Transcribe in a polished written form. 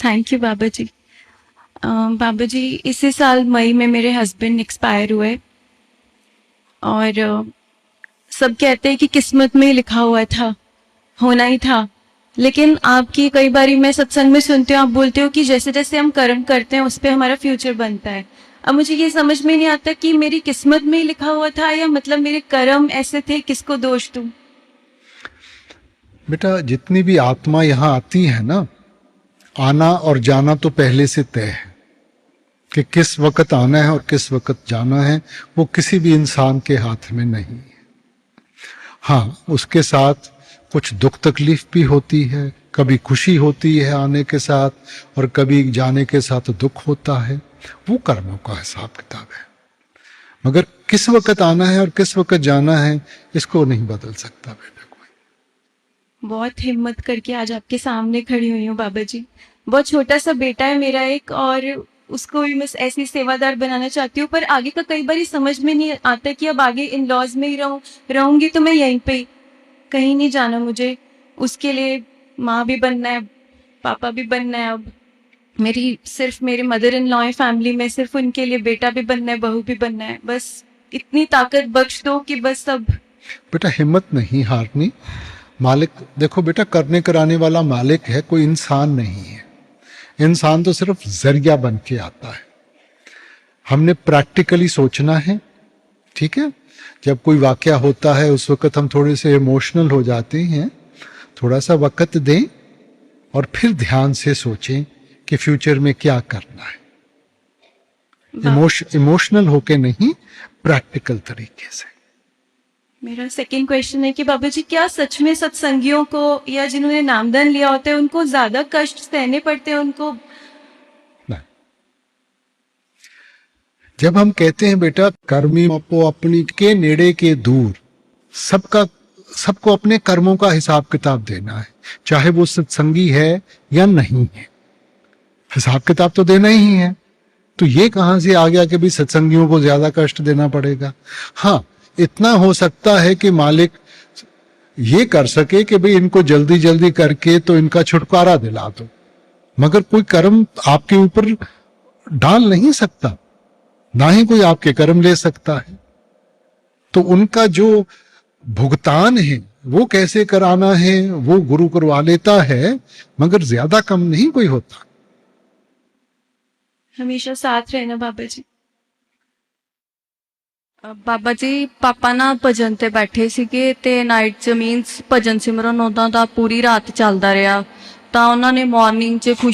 Thank you बाबा जी। बाबा जी, इसी साल मई में मेरे हस्बैंड एक्सपायर हुए और सब कहते हैं कि किस्मत में ही लिखा हुआ था, होना ही था। लेकिन आपकी कई बारी मैं सत्संग में सुनती हूँ, आप बोलते हो कि जैसे जैसे हम कर्म करते हैं उस पर हमारा फ्यूचर बनता है। अब मुझे ये समझ में नहीं आता कि मेरी किस्मत में ही लिखा हुआ था या मतलब मेरे कर्म ऐसे थे, किसको दोष दूं? बेटा, जितनी भी आत्मा यहाँ आती है ना, आना और जाना तो पहले से तय है कि किस वक्त आना है और किस वक्त जाना है। वो किसी भी इंसान के हाथ में नहीं है। हाँ, उसके साथ कुछ दुख तकलीफ भी होती है, कभी खुशी होती है आने के साथ और कभी जाने के साथ दुख होता है। वो कर्मों का हिसाब किताब है। मगर किस वक्त आना है और किस वक्त जाना है, इसको नहीं बदल सकता बेटा कोई। बहुत हिम्मत करके आज आपके सामने खड़ी हुई हूँ बाबा जी। बहुत छोटा सा बेटा है मेरा एक, और उसको भी मैं ऐसी सेवादार बनाना चाहती हूँ, पर आगे का कई बार समझ में नहीं आता कि अब आगे इन लॉज में ही रहूंगी तो मैं यहीं पे, कहीं नहीं जाना मुझे। उसके लिए माँ भी बनना है, पापा भी बनना है। अब मेरी सिर्फ मेरे मदर इन लॉ है फैमिली में, सिर्फ उनके लिए बेटा भी बनना है, बहू भी बनना है। बस इतनी ताकत बख्श दो कि बस अब। बेटा, हिम्मत नहीं हारनी। मालिक देखो बेटा, करने कराने वाला मालिक है, कोई इंसान नहीं है। इंसान तो सिर्फ जरिया बन के आता है। हमने प्रैक्टिकली सोचना है, ठीक है। जब कोई वाकया होता है उस वक्त हम थोड़े से इमोशनल हो जाते हैं। थोड़ा सा वक्त दें और फिर ध्यान से सोचें कि फ्यूचर में क्या करना है। इमोशनल होके नहीं, प्रैक्टिकल तरीके से। मेरा सेकंड क्वेश्चन है कि बाबा जी, क्या सच में सत्संगियों को या जिन्होंने नामदान लिया होता है उनको ज्यादा कष्ट सहने पड़ते हैं? उनको नहीं। जब हम कहते हैं बेटा, कर्मी अपो अपनी के नेड़े के दूर, सबको अपने कर्मों का हिसाब किताब देना है, चाहे वो सत्संगी है या नहीं है। हिसाब किताब तो देना ही है। तो ये कहां से आ गया कि भी सत्संगियों को ज्यादा कष्ट देना पड़ेगा? हाँ, इतना हो सकता है कि मालिक ये कर सके कि भाई इनको जल्दी जल्दी करके तो इनका छुटकारा दिला दो, मगर कोई कर्म आपके ऊपर डाल नहीं सकता, ना ही कोई आपके कर्म ले सकता है। तो उनका जो भुगतान है वो कैसे कराना है वो गुरु करवा लेता है, मगर ज्यादा कम नहीं कोई होता। हमेशा साथ रहना बाबा जी। ਬਾਬਾ ਜੀ, ਪਾਪਾ ਨਾ ਭਜਨ ਤੇ ਬੈਠੇ ਸੀਗੇ ਤੇ ਨਾਈਟ ਚ ਮੀਨਸ ਭਜਨ ਸਿਮਰਨ ਉਹਨਾਂ ਦਾ ਪੂਰੀ ਰਾਤ ਚੱਲਦਾ ਰਿਹਾ। ਤਾਂ ਉਹਨਾਂ ਨੇ ਮਾਰਨਿੰਗ ਚ ਖੁਸ਼ੀ